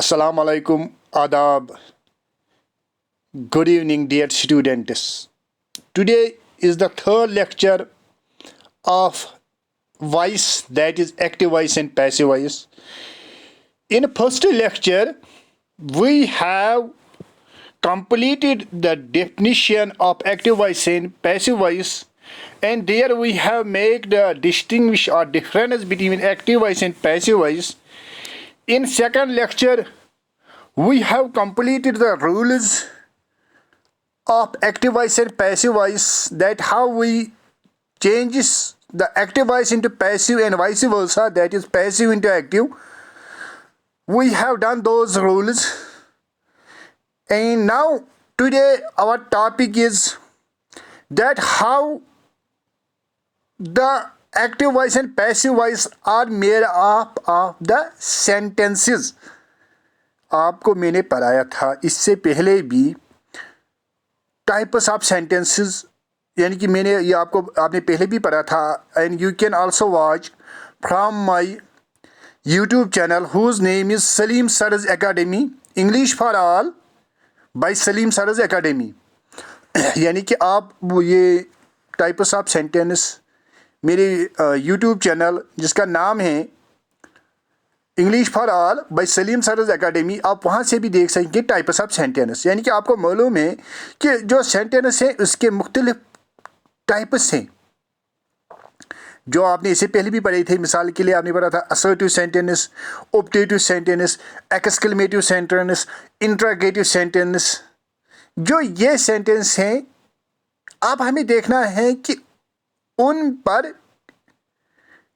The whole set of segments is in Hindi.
Assalamu alaikum, adab. Good evening, dear students. Today is the third lecture of voice, that is active voice and passive voice. In first lecture, we have completed the definition of active voice and passive voice, and there we have made the distinguish or difference between active voice and passive voice. In second lecture, we have completed the rules of active voice and passive voice, that how we changes the active voice into passive and vice versa, that is passive into active. We have done those rules, and now today our topic is that how the active voice and passive voice are made up of the sentences. आपको मैंने पढ़ाया था इससे पहले भी टाइप्स ऑफ सेंटेंसेस, यानी कि मैंने ये आपने पहले भी पढ़ा था. And you can also watch from my YouTube channel whose name is Salim Suraj academy, English for all by Salim Suraj academy. यानी कि आप ये टाइप्स ऑफ सेंटेंस मेरे यूट्यूब चैनल जिसका नाम है English for all by Salim Suraj academy, आप वहाँ से भी देख सकेंगे टाइप्स ऑफ सेंटेंस. यानी कि आपको मालूम है कि जो सेंटेंस है उसके मुख्तलिफ टाइप्स हैं जो आपने इससे पहले भी पढ़े थे. मिसाल के लिए आपने पढ़ा था assertive sentence, objective sentence, exclamative sentence, interrogative sentence. जो ये सेंटेंस हैं अब हमें देखना है कि उन पर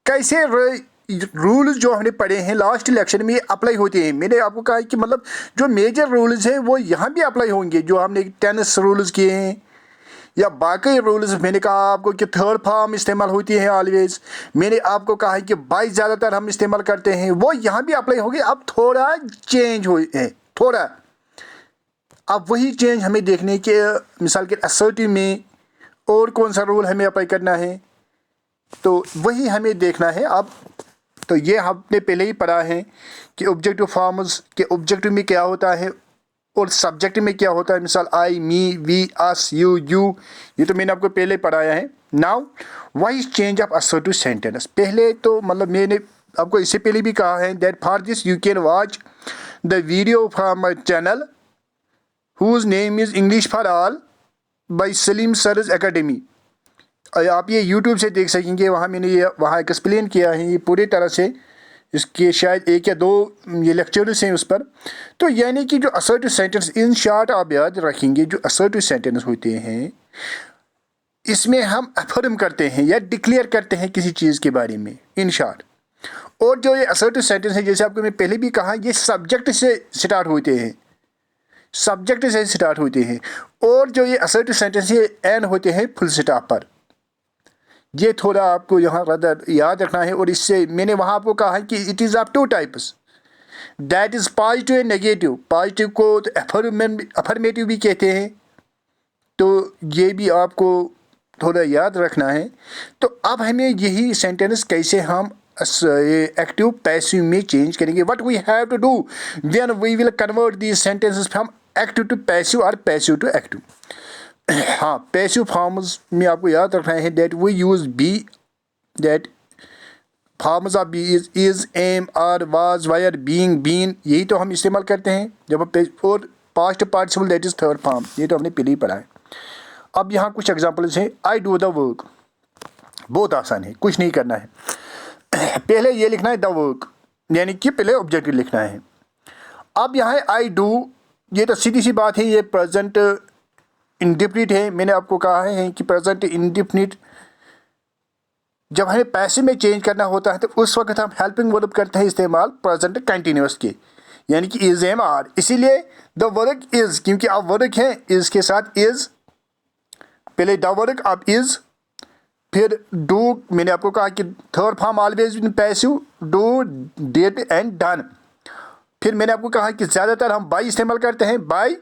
कैसे रूल्स जो हमने पढ़े हैं लास्ट लेक्चर में अप्लाई होते हैं. मैंने आपको कहा कि मतलब जो मेजर रूल्स हैं वो यहाँ भी अप्लाई होंगे. जो हमने टेनिस रूल्स किए हैं या बाकी रूल्स, मैंने कहा आपको कि थर्ड फॉर्म इस्तेमाल होती है ऑलवेज. मैंने आपको कहा है कि बाई ज़्यादातर हम इस्तेमाल करते हैं, वो यहाँ भी अप्लाई होगी. अब थोड़ा चेंज हुई है, थोड़ा अब वही चेंज हमें देखने के. मिसाल के असर्टिव में और कौन सा रूल हमें अप्लाई करना है तो वही हमें देखना है. अब तो ये हमने पहले ही पढ़ा है कि ऑब्जेक्टिव फॉर्म्स के ऑब्जेक्टिव में क्या होता है और सब्जेक्ट में क्या होता है. मिसाल आई, मी, वी, अस, यू, ये तो मैंने आपको पहले पढ़ाया है. Now why change of assertive sentence. पहले तो मतलब मैंने आपको इससे पहले भी कहा है that for this you can watch the video from my channel whose name is English for all by Salim Suraj academy. आप ये YouTube से देख सकेंगे. वहाँ मैंने ये वहाँ एक्सप्लेन किया है ये पूरी तरह से. इसके शायद 1 या 2 ये लेक्चर्स हैं उस पर. तो यानी कि जो असर्टिव सेंटेंस, इन शॉर्ट आप याद रखेंगे, जो असर्टिव सेंटेंस होते हैं इसमें हम अफर्म करते हैं या डिक्लेयर करते हैं किसी चीज़ के बारे में इन शॉर्ट. और जो ये असर्टिव सेंटेंस है जैसे आपको मैं पहले भी कहा, ये सब्जेक्ट से स्टार्ट होते हैं, सब्जेक्ट से स्टार्ट होते हैं. और जो ये असर्टिव सेंटेंस है एंड होते हैं फुल स्टॉप पर. ये थोड़ा आपको यहाँ याद रखना है. और इससे मैंने वहाँ आपको कहा है कि it is of 2 types, that is positive and negative. Positive को तो अफर्मेटिव भी कहते हैं, तो ये भी आपको थोड़ा याद रखना है. तो अब हमें यही सेंटेंस कैसे हम एक्टिव पैसिव में चेंज करेंगे. What we have to do when we will convert these sentences from active to passive और पैसिव टू एक्टिव. हाँ, पैसिव फॉर्म्स में आपको याद रखना है that we use be, that forms of be is, am, are, was, were, being, been. यही तो हम इस्तेमाल करते हैं जब हम. और past participle that is third form, ये तो हमने पहले ही पढ़ा है. अब यहाँ कुछ एग्जांपल्स हैं. आई डू द वर्क, बहुत आसान है, कुछ नहीं करना है. पहले ये लिखना है द वर्क, यानी कि पहले ऑब्जेक्टिव लिखना है. अब यहाँ आई डू, ये तो सीधी सी बात है, ये प्रेजेंट इंडिफिनिट है. मैंने आपको कहा है कि प्रेजेंट इंडिफिनिट जब हमें पैसिव में चेंज करना होता है तो उस वक्त हम हेल्पिंग वर्ब करते हैं इस्तेमाल प्रेजेंट कंटिन्यूअस के, यानी कि इज, एम, आर. इसीलिए द वर्क इज़, क्योंकि अब वर्क है इज़ के साथ इज़, पहले द वर्क अब इज़, फिर डू. मैंने आपको कहा कि third form always in passive, do, did and done. फिर मैंने आपको कहा कि ज़्यादातर हम बाई इस्तेमाल करते हैं. बाई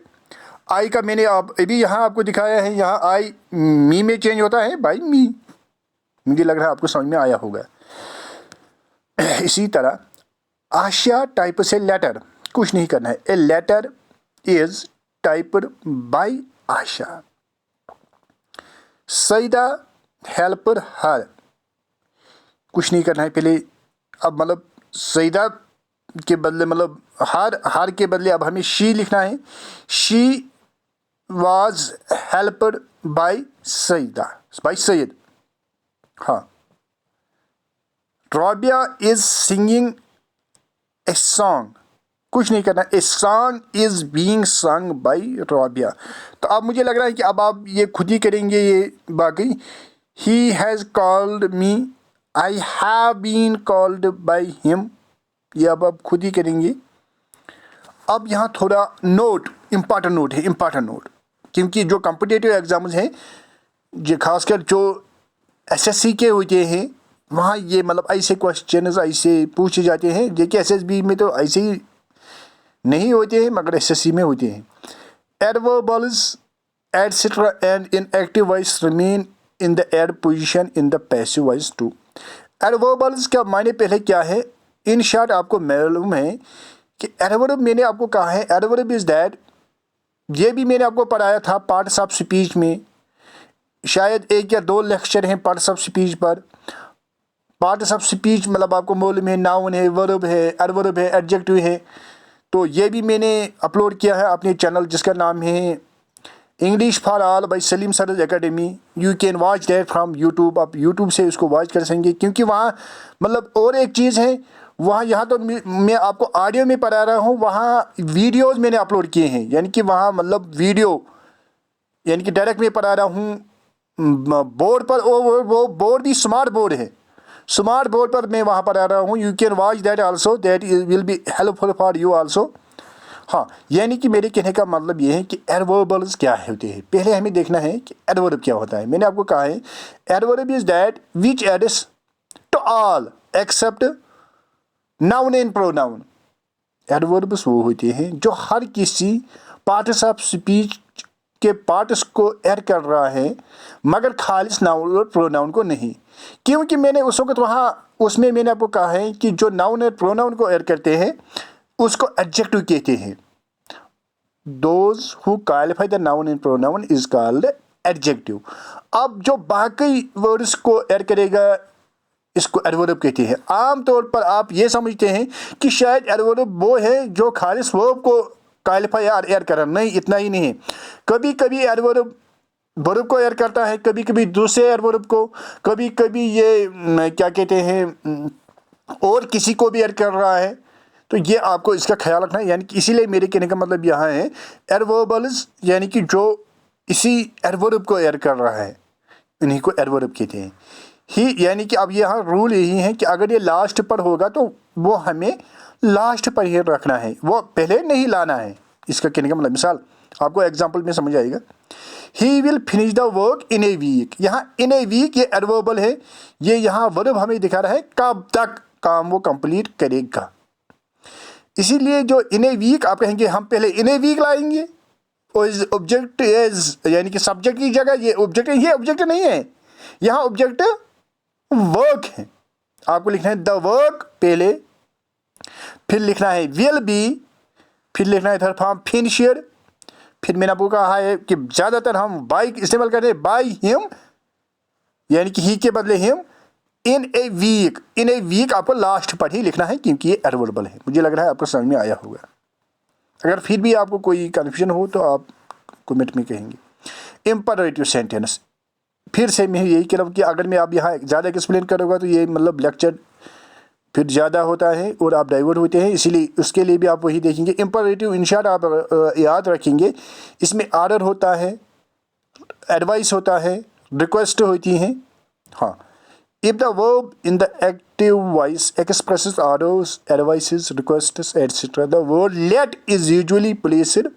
आई का मैंने अभी यहाँ आपको दिखाया है. यहाँ आई मी में चेंज होता है बाई मी. मुझे लग रहा है आपको समझ में आया होगा. इसी तरह आशिया टाइप से लेटर, कुछ नहीं करना है। A letter is typed by Asha, Saida helped her, कुछ नहीं करना है पहले। अब मतलब सईदा के बदले मतलब हर के बदले अब हमें शी लिखना है। She was helped by Saida, by Sayyed. हाँ, Rabia is singing a song, कुछ नहीं करना। A song is being sung by Rabia. तो अब मुझे लग रहा है कि अब आप ये खुद ही करेंगे ये बाकी। He has called me, I have been called by him, ये अब आप खुद ही करेंगे। अब यहाँ थोड़ा नोट, इम्पॉर्टेंट नोट है, इम्पॉर्टेंट नोट, क्योंकि जो कॉम्पिटिटिव एग्जाम्स हैं, जो खासकर जो एसएससी के होते हैं, वहाँ ये मतलब ऐसे क्वेश्चंस ऐसे पूछे जाते हैं, जो कि एसएसबी में तो ऐसे ही नहीं होते हैं मगर एसएससी में होते हैं। Adverbials etcetera and in active voice remain in the end position in the passive voice too. Adverbials का मायने पहले क्या है, इन शॉर्ट आपको मालूम है कि एडवर्ब मैंने आपको कहा है, एडवर्ब इज दैट, ये भी मैंने आपको पढ़ाया था पार्ट्स ऑफ स्पीच में, शायद 1 या 2 लेक्चर हैं पार्ट्स ऑफ स्पीच पर। पार्ट्स ऑफ स्पीच मतलब आपको मालूम है, नाउन है, वर्ब है, एडवर्ब है, एडजेक्टिव है। तो ये भी मैंने अपलोड किया है अपने चैनल जिसका नाम है English for all by Salim Suraj academy. You can watch that from YouTube, आप यूट्यूब से उसको वॉच कर सकेंगे, क्योंकि वहाँ मतलब और एक चीज़ है, वहाँ यहाँ तो मैं आपको ऑडियो में पढ़ा रहा हूँ, वहाँ वीडियोज़ मैंने अपलोड किए हैं, यानी कि वहाँ मतलब वीडियो, यानी कि डायरेक्ट मैं पढ़ा रहा हूँ बोर्ड पर। वो बोर्ड भी स्मार्ट बोर्ड है, स्मार्ट बोर्ड पर मैं वहाँ पर आ रहा हूँ। You can watch that also, that will be helpful for you also. हाँ, यानी कि मेरे कहने का मतलब ये है कि एडवर्बल्स क्या होते हैं। पहले हमें देखना है कि एडवर्ब क्या होता है। मैंने आपको कहा है adverb is that which adds to all except noun and pronoun. Adverbs वो होते हैं जो हर किसी पार्ट्स ऑफ स्पीच के पार्ट्स को ऐड कर रहा है, मगर खालिस नाउन और प्रोनाउन को नहीं। क्योंकि मैंने उस वक्त वहाँ उसमें मैंने आपको कहा है कि जो नाउन और प्रोनाउन को ऐड करते हैं उसको एडजेक्टिव कहते हैं। Those who qualify the noun and pronoun is called adjective. अब जो बाकी वर्ड्स को ऐड करेगा इसको एडवर्ब कहते हैं। आमतौर पर आप ये समझते हैं कि शायद एडवर्ब वो है जो खालिस वर्ब को क्वालिफाई और ऐड कर रहा, नहीं, इतना ही नहीं है। कभी कभी एडवर्ब वर्ब को ऐड करता है, कभी कभी दूसरे एडवर्ब को, कभी कभी ये क्या कहते हैं और किसी को भी ऐड कर रहा है। तो ये आपको इसका ख्याल रखना है। यानी कि इसीलिए मेरे कहने का मतलब यहाँ है एडवर्बल्स, यानी कि जो इसी एडवर्ब को ऐड कर रहा है इन्हीं को एडवर्ब कहते हैं ही। यानी कि अब यहाँ रूल यही है कि अगर ये लास्ट पर होगा तो वो हमें लास्ट पर ही रखना है, वो पहले नहीं लाना है। इसका कहने का मतलब मिसाल आपको एग्जाम्पल में समझ आएगा। He will finish the work in a week, यहाँ इन ए वीक ये एडवर्बल है, ये यहाँ वर्ब हमें दिखा रहा है कब तक काम वो कंप्लीट करेगा। इसीलिए जो इन ए वीक आप कहेंगे हम पहले इन ए वीक लाएंगे और ऑब्जेक्ट इज यानी कि सब्जेक्ट की जगह ये ऑब्जेक्ट है। ये ऑब्जेक्ट नहीं है, यहाँ ऑब्जेक्ट वर्क है। आपको लिखना है द वर्क पहले, फिर लिखना है विल बी, फिर लिखना है थर्ड फॉर्म फिनिशर। फिर मैंने आपको कहा है कि ज़्यादातर हम बाई इस्तेमाल करते हैं, बाई हिम, यानी कि ही के बदले him. In a week, in a week आपको लास्ट पर ही लिखना है क्योंकि ये एडवर्बल है। मुझे लग रहा है आपको समझ में आया होगा। अगर फिर भी आपको कोई कन्फ्यूजन हो तो आप कमेंट में कहेंगे। इम्परेटिव सेंटेंस, फिर से मैं यही कह रहा हूँ कि अगर मैं आप यहाँ ज़्यादा एक्सप्लेन करूँगा तो ये मतलब लेक्चर फिर ज़्यादा होता है और आप डाइवर्ट होते हैं, इसीलिए उसके लिए भी आप वही देखेंगे। इम्परेटिव इन शॉर्ट आप याद रखेंगे, इसमें ऑर्डर होता है, एडवाइस होता है, रिक्वेस्ट होती हैं। हाँ, if the verb in the active voice expresses orders, advices, requests, etc., the word let is usually placed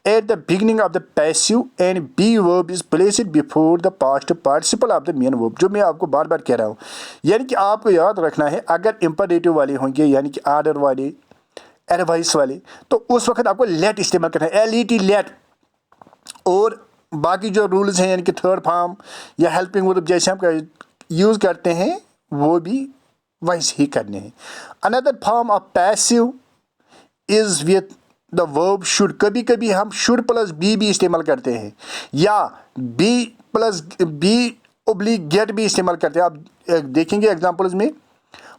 at the beginning of the passive and be verb is placed before the past participle of the main verb। जो मैं आपको बार बार कह रहा हूँ, यानी कि आपको याद रखना है अगर imperative वाले होंगे यानी कि ऑर्डर वाले, एडवाइस वाले, तो उस वक्त आपको let इस्तेमाल करना है, let, let। और बाकी जो रूल्स हैं यानी कि थर्ड फॉर्म या हेल्पिंग वर्ब जैसे हम यूज़ करते हैं वो भी वैसे ही करने हैं। Another form of passive is with the verb should, कभी कभी हम शुड प्लस बी भी इस्तेमाल करते हैं, या B plus B oblique get भी इस्तेमाल करते हैं। आप देखेंगे एग्जाम्पल्स में।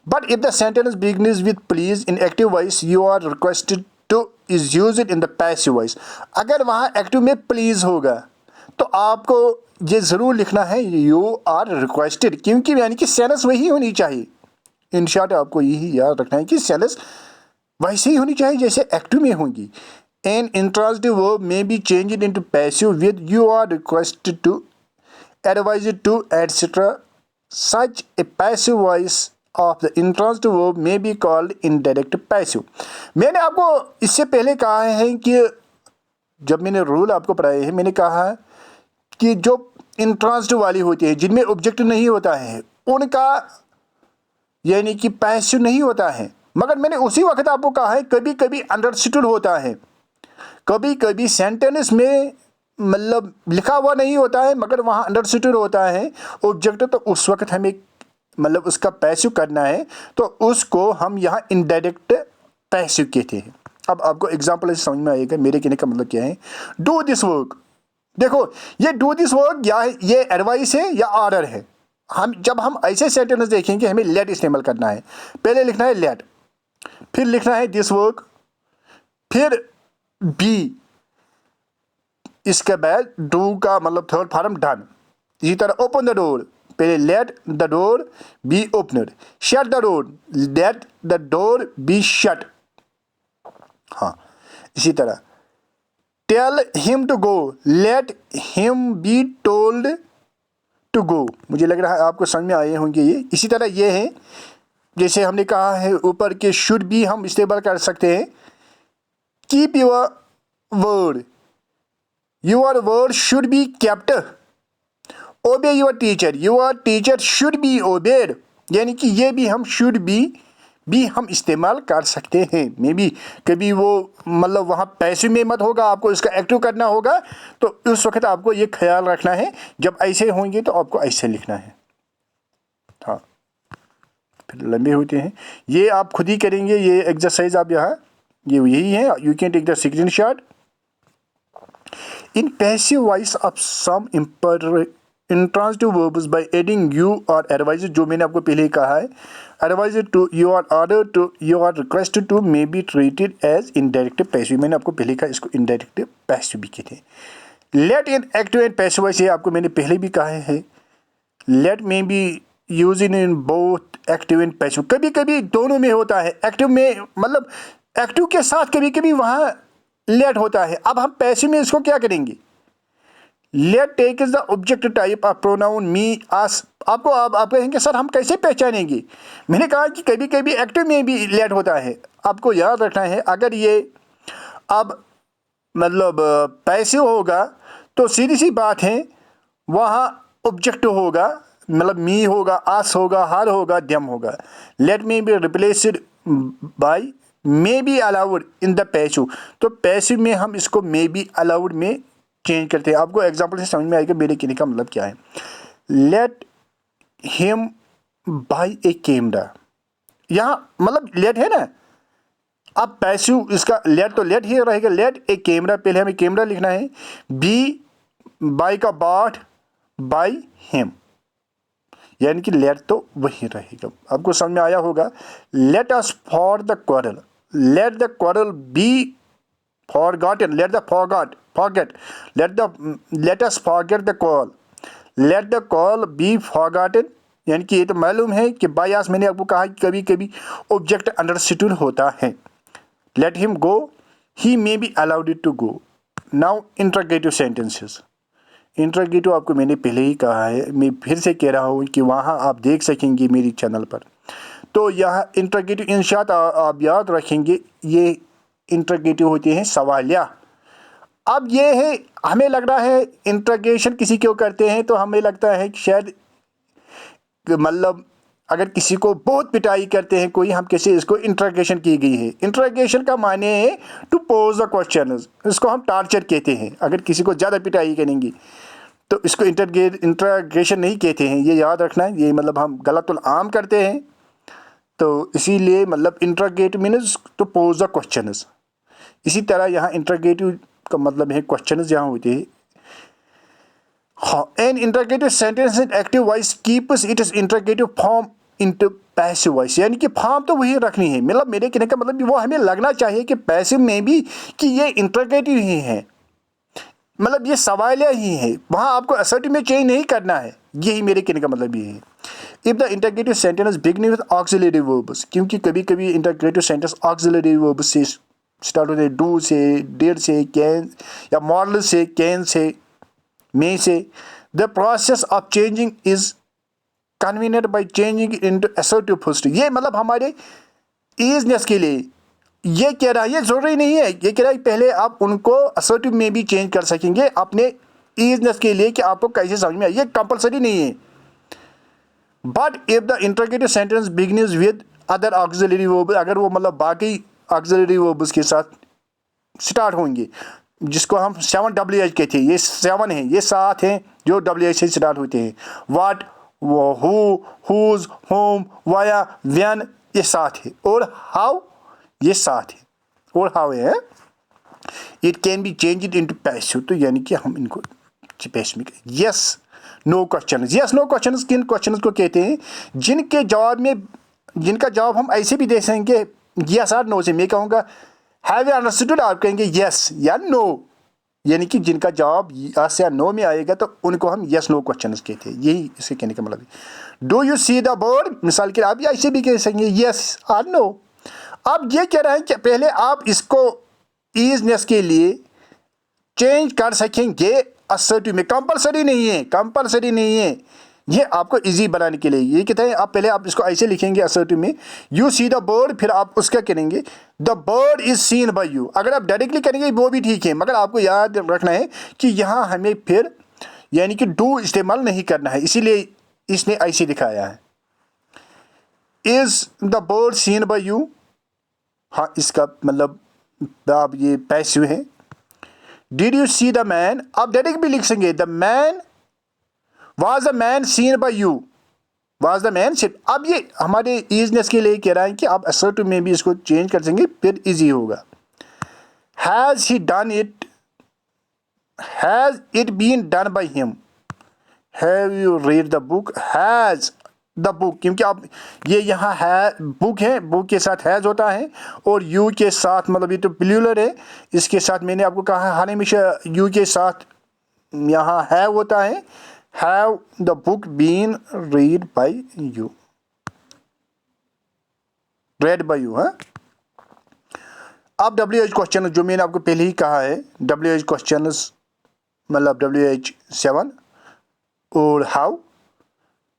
But if the sentence beginnings with please in active voice you are requested to is use it in the passive voice. अगर वहाँ एक्टिव में प्लीज होगा तो आपको ये ज़रूर लिखना है यू आर रिक्वेस्टेड, क्योंकि यानी कि सेंस वही होनी चाहिए। इन शॉर्ट आपको यही याद रखना है कि सेंस वैसे ही होनी चाहिए जैसे एक्टिव में होंगी। An intransitive verb may be changed into passive with you are requested to, advised to, etcetera. Such a passive voice of the intransitive verb may be called indirect passive. मैंने आपको इससे पहले कहा है कि जब मैंने रूल आपको पढ़ाए हैं, मैंने कहा है कि जो इंट्रांसिटिव वाली होती है जिनमें ऑब्जेक्ट नहीं होता है उनका यानी कि पैसिव नहीं होता है। मगर मैंने उसी वक्त आपको कहा है कभी कभी अंडरस्टूड होता है, कभी कभी सेंटेंस में मतलब लिखा हुआ नहीं होता है मगर वहाँ अंडरस्टूड होता है ऑब्जेक्ट, तो उस वक्त हमें मतलब उसका पैसिव करना है, तो उसको हम यहाँ इनडायरेक्ट पैसिव कहते हैं। अब आपको एग्जाम्पल समझ में आएगा मेरे कहने का मतलब क्या है। डू दिस वर्क, देखो ये डू दिस वर्क या ये एडवाइस है या ऑर्डर है। जब हम ऐसे सेंटेंस देखेंगे हमें लेट इस्तेमाल करना है। पहले लिखना है लेट, फिर लिखना है दिस वर्क, फिर बी, इसके बाद डू का मतलब थर्ड फॉर्म डन। इसी तरह ओपन द डोर, पहले let the door be opened, shut the door let the door be shut. हाँ, इसी तरह tell him to go, let him be told to go. मुझे लग रहा है आपको समझ में आए होंगे ये। इसी तरह ये है जैसे हमने कहा है ऊपर के शुड भी हम इस्तेमाल कर सकते हैं। Keep your word, your word should be kept. Obey your teacher, your teacher should be obeyed, यानी कि ये भी हम शुड भी हम इस्तेमाल कर सकते हैं। मे बी कभी वो मतलब वहाँ पैसिव में मत होगा, आपको इसका एक्टिव करना होगा, तो उस वक्त आपको ये ख्याल रखना है जब ऐसे होंगे तो आपको ऐसे लिखना है। हाँ, फिर लंबे होते हैं ये आप खुद ही करेंगे ये एक्सरसाइज। आप यहाँ ये यही है, you can take the screenshot. In passive voice of some intransitive verbs by adding you are advise, जो मैंने आपको पहले ही कहा है, advise to, you are order to, you are request to may be treated as indirect passive. मैंने आपको पहले कहा इसको इनडायरेक्ट पैसिव भी कहते हैं। Let in active and passive voice, ये आपको मैंने पहले भी कहा है। Let may be use in both active and passive, कभी कभी दोनों में होता है। एक्टिव में मतलब एक्टिव के साथ कभी कभी वहाँ लेट होता है। अब हम पैसिव में इसको क्या करेंगे, let take is the object type of pronoun me as. आपको आप कहेंगे सर हम कैसे पहचानेंगे, मैंने कहा कि कभी कभी एक्टिव में भी लेट होता है। आपको याद रखना है अगर ये अब मतलब पैसिव होगा तो सीधी सी बात है वहाँ ऑब्जेक्ट होगा, मतलब मी होगा, आस होगा, हार होगा, दम होगा। Let me be replaced by may be allowed in the passive, तो पैसिव में हम इसको मे बी अलाउड में चेंज करते हैं। आपको एग्जांपल से समझ में आएगा मेरे कहने का मतलब क्या है। Let him by A camera, यहाँ मतलब लेट है ना, अब पैसिव इसका लेट तो लेट ही रहेगा। लेट ए कैमरा, पहले हमें कैमरा लिखना है। बी बाय का बाट बाय हिम, यानी कि लेट तो वही रहेगा। आपको समझ में आया होगा। Let us for the quarrel, let the quarrel be forgotten, let the forget, let us forget the call, let the call be forgotten। यानी कि ये तो मालूम है कि बायास, मैंने आपको कहा कि कभी कभी ऑब्जेक्ट अंडरस्टूड होता है। let him go, he may be allowed to go। now interrogative sentences, interrogative आपको मैंने पहले ही कहा है, मैं फिर से कह रहा हूँ कि वहाँ आप देख सकेंगे मेरी चैनल पर। तो यहाँ इंट्रोगेटिव इंशात आप याद रखेंगे, ये इंट्रोगेटिव होते हैं सवालिया। अब ये है हमें लग रहा है इंट्रोगेशन किसी को करते हैं तो हमें लगता है कि शायद मतलब अगर किसी को बहुत पिटाई करते हैं कोई, हम कैसे इसको इंट्रोगेशन की गई है। इंट्रोगेशन का माने है टू पोज द क्वेश्चन, इसको हम टार्चर कहते हैं। अगर किसी को ज़्यादा पिटाई करेंगे तो इसको इंट्रोगेशन नहीं कहते हैं, ये याद रखना है। ये मतलब हम गलत आम करते हैं, तो इसीलिए मतलब interrogate means to pose the question. इसी तरह यहाँ इंटरोगेटिव का मतलब है क्वेश्चन यहाँ होते हैं। An interrogative sentence in active voice keeps its interrogative form into passive voice, यानी कि फॉर्म तो वही रखनी है, मतलब मेरे कहने का मतलब वो हमें लगना चाहिए कि पैसिव में भी कि ये इंटरोगेटिव ही है, मतलब ये सवालिया ही है, वहाँ आपको असर्टिव में चेंज नहीं करना है, यही मेरे कहने का मतलब ये है। If the interrogative sentence begin with auxiliary verbs, क्योंकि कभी कभी इंटरोगेटिव सेंटेंस ऑक्सिलरी वर्ब्स से स्टार्ट होते हैं, डू से, डिड से, कैन या मॉडल से, कैन से, मे से। The process of changing is convenient by changing into assertive first, ये मतलब हमारे ईजनेस के लिए ये कह रहा है, ये जरूरी नहीं है, ये कह रहा है पहले आप उनको असर्टिव में भी चेंज कर सकेंगे अपने ईजनेस के लिए कि आपको कैसे समझ में आए, ये कंपलसरी नहीं है। But if the interrogative sentence begins with other auxiliary verb, अगर वो मतलब बाकी ऑक्सिलरी वर्ब्स के साथ स्टार्ट होंगे, जिसको हम 7WH कहते हैं, ये 7 हैं, ये 7 हैं जो WH से स्टार्ट होते हैं। What, who, whose, whom, via, when, ये 7 है, और हाउ ये 7 है, और हाउ है। It can be change into passive, तो यानी कि हम इनको पैसिव में yes no question, yes no question किन क्वेश्चन को कहते हैं जिनके जवाब में, जिनका जवाब हम ऐसे भी दे सकेंगे यस और नो से। मैं कहूँगा हैव यू अंडरस्टूड, आप कहेंगे यस या नो, यानी कि जिनका जवाब यस या नो में आएगा तो उनको हम यस नो क्वेश्चन कहते हैं, यही इसके कहने का मतलब है। Do you see the bird, मिसाल के लिए आप ऐसे भी कह सकेंगे यस और नो। अब ये कह रहे हैं कि पहले आप इसको ईजनेस के लिए चेंज कर सकेंगे असर्टिव में, कंपलसरी नहीं है, कंपलसरी नहीं है, ये आपको इजी बनाने के लिए ये कहते हैं। आप पहले आप इसको ऐसे लिखेंगे असर्टिव में, यू सी द बर्ड, फिर आप उसका करेंगे the bird is seen by you. अगर आप डायरेक्टली करेंगे वो भी ठीक है, मगर आपको याद रखना है कि यहाँ हमें फिर यानी कि डू इस्तेमाल नहीं करना है, इसीलिए इसने ऐसे दिखाया है। Is the bird seen by you, हाँ इसका मतलब आप ये पैसिव है। Did you see the man, आप डायरेक्ट भी लिख सकेंगे the man, was the man seen by you, was the man seen. अब ये हमारे ईजनेस के लिए कह रहा है कि आप असर्टिव में भी इसको चेंज कर देंगे, फिर इजी होगा। Has he done it, has it been done by him, have you read the book, has the book, क्योंकि आप ये यहाँ है बुक है, बुक के साथ हैज होता है, और यू के साथ मतलब ये तो प्लूरल है, इसके साथ मैंने आपको कहा हर हमेशा यू के साथ यहाँ है होता है। Have the book been read by you, read by you. हाँ, अब WH क्वेश्चन जो मैंने आपको पहले ही कहा है, WH क्वेश्चन मतलब WH7 और how,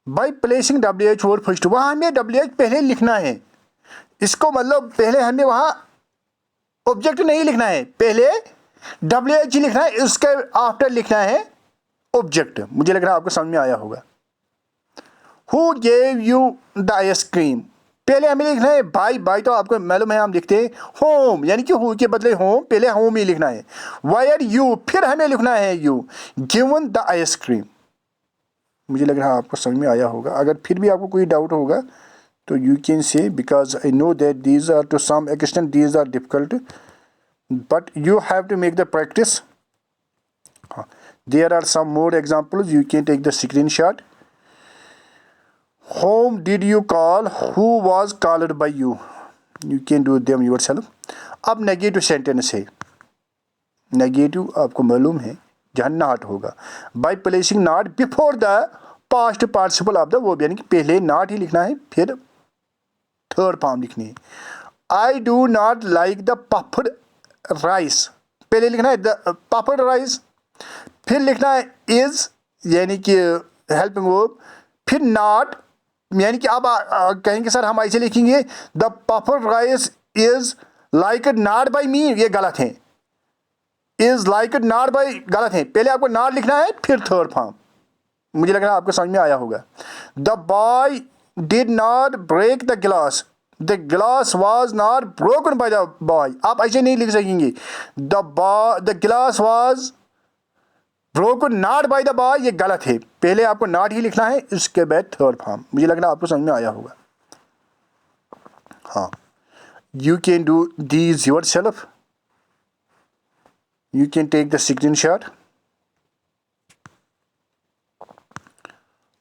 by placing WH word first, वहाँ हमें WH पहले लिखना है, इसको मतलब पहले हमें वहाँ ऑब्जेक्ट नहीं लिखना है, पहले WH लिखना है, उसके आफ्टर लिखना है ऑब्जेक्ट। मुझे लग रहा है आपको समझ में आया होगा। Who gave you the ice cream, पहले हमें लिखना है बाई, बाई तो आपको मालूम है हम लिखते हैं होम, यानी कि हु के बदले होम, पहले होम ही लिखना है। वायर यू, फिर हमें लिखना है यू गिवन द आइसक्रीम। मुझे लग रहा है आपको समझ में आया होगा। अगर फिर भी आपको कोई डाउट होगा तो you can say, because I know that these are to some extent these are difficult, but you have to make the practice. There are some more examples, you can take the screenshot. Whom did you call? Who was called by you? You can do them yourself. अब नेगेटिव सेंटेंस है, नेगेटिव आपको मालूम है जहाँ नॉट होगा। By placing not before the past participle of the verb, यानी कि पहले नॉट ही लिखना है, फिर थर्ड फॉर्म लिखनी है। I do not like the puffed rice, पहले लिखना है द पफ्ड राइस, फिर लिखना है इज यानी कि हेल्पिंग वर्ब, फिर नॉट, यानी कि आप कहेंगे सर हम ऐसे लिखेंगे the puffed rice is like not by me, ये गलत है, इज लाइक नॉट बाय गलत है, पहले आपको नॉट लिखना है फिर थर्ड फॉर्म। मुझे लग रहा है आपको समझ में आया होगा। The boy did not break the glass, the glass was not broken by the boy, आप ऐसे नहीं लिख सकेंगे the glass was broken not by the boy, ये गलत है, पहले आपको नॉट ही लिखना है, इसके बाद थर्ड फॉर्म। मुझे लग रहा है आपको समझ में आया होगा। हाँ, you can do these your self. You can take the screenshot.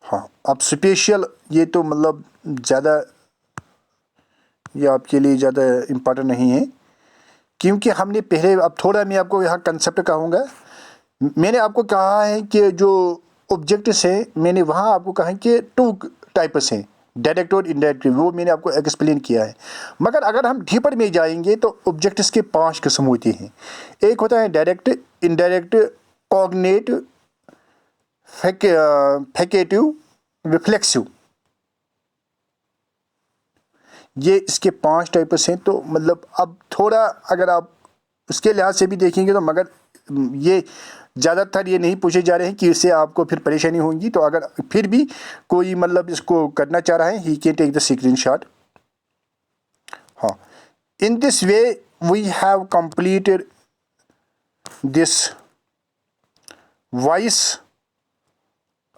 हाँ, अब स्पेशल ये तो मतलब ज़्यादा ये आपके लिए ज़्यादा इम्पोर्टेंट नहीं है, क्योंकि हमने पहले, अब थोड़ा मैं आपको यहाँ कंसेप्ट कहूँगा। मैंने आपको कहा है कि जो ऑब्जेक्ट्स हैं, मैंने वहाँ आपको कहा है कि 2 टाइप्स हैं, डायरेक्ट और इनडायरेक्ट, वो मैंने आपको एक्सप्लेन किया है। मगर अगर हम डीपर में जाएंगे तो ऑब्जेक्ट्स के 5 किस्म होती हैं। एक होता है डायरेक्ट, इनडायरेक्ट, कॉग्नेट, फैकेटिव, रिफ्लेक्सिव। ये इसके 5 टाइप्स हैं। तो मतलब अब थोड़ा अगर आप उसके लिहाज से भी देखेंगे तो, मगर ये ज़्यादातर ये नहीं पूछे जा रहे हैं कि इससे आपको फिर परेशानी होगी। तो अगर फिर भी कोई मतलब इसको करना चाह रहा है, he can take the screenshot. हाँ, in this way we have completed this voice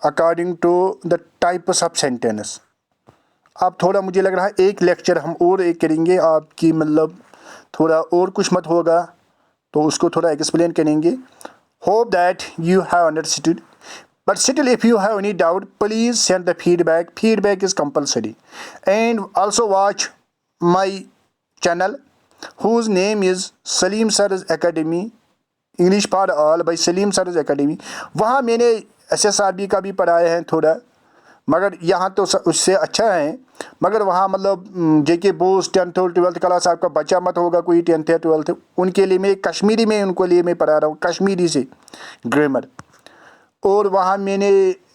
according to the types of sentence. अब थोड़ा मुझे लग रहा है एक लेक्चर हम और एक करेंगे, आपकी मतलब थोड़ा और कुछ मत होगा तो उसको थोड़ा एक्सप्लेन करेंगे। Hope that you have understood, but still if you have any doubt please send the feedback is compulsory, and also watch my channel whose name is Salim Suraj academy, English for all by Salim Suraj academy. वहाँ मैंने SSRB का भी पढ़ाया है थोड़ा, मगर यहाँ तो उससे अच्छा है। मगर वहाँ मतलब JK बोस 10th और 12th क्लास आपका बच्चा मत होगा, कोई 10th या 12th, उनके लिए मैं कश्मीरी में उनको लिए मैं पढ़ा रहा हूँ, कश्मीरी से ग्रामर। और वहाँ मैंने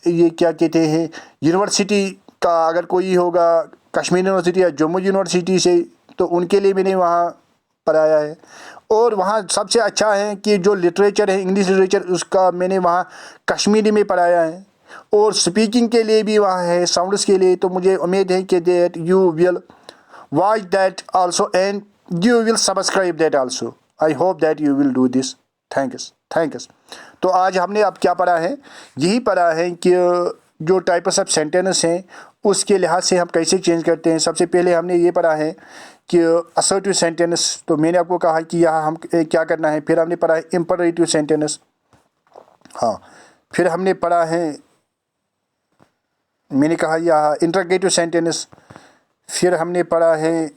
ये क्या कहते हैं यूनिवर्सिटी का, अगर कोई होगा कश्मीर यूनिवर्सिटी या जम्मू यूनिवर्सिटी से, तो उनके लिए मैंने वहाँ पढ़ाया है। और वहाँ सबसे अच्छा है कि जो लिटरेचर है, इंग्लिश लिटरेचर, उसका मैंने वहाँ कश्मीरी में पढ़ाया है। और स्पीकिंग के लिए भी वहाँ है, साउंड्स के लिए। तो मुझे उम्मीद है कि that you will watch that also and you will subscribe that also. I hope that you will do this. Thanks. तो आज हमने अब क्या पढ़ा है, यही पढ़ा है कि जो टाइप्स ऑफ सेंटेंस हैं उसके लिहाज से हम कैसे चेंज करते हैं। सबसे पहले हमने ये पढ़ा है कि असर्टिव सेंटेंस, तो मैंने आपको कहा कि यहाँ हम क्या करना है। फिर हमने पढ़ा है इम्परेटिव सेंटेंस, हाँ। फिर हमने पढ़ा है, मैंने कहा यहाँ इंटरोगेटिव सेंटेंस। फिर हमने पढ़ा है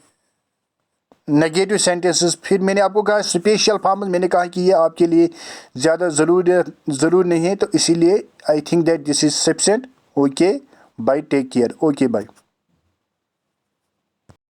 नेगेटिव सेंटेंसेस। फिर मैंने आपको कहा स्पेशल फॉर्म्स, मैंने कहा कि ये आपके लिए ज़्यादा ज़रूर नहीं है, तो इसीलिए I think that this is sufficient. Okay bye, take care, okay bye.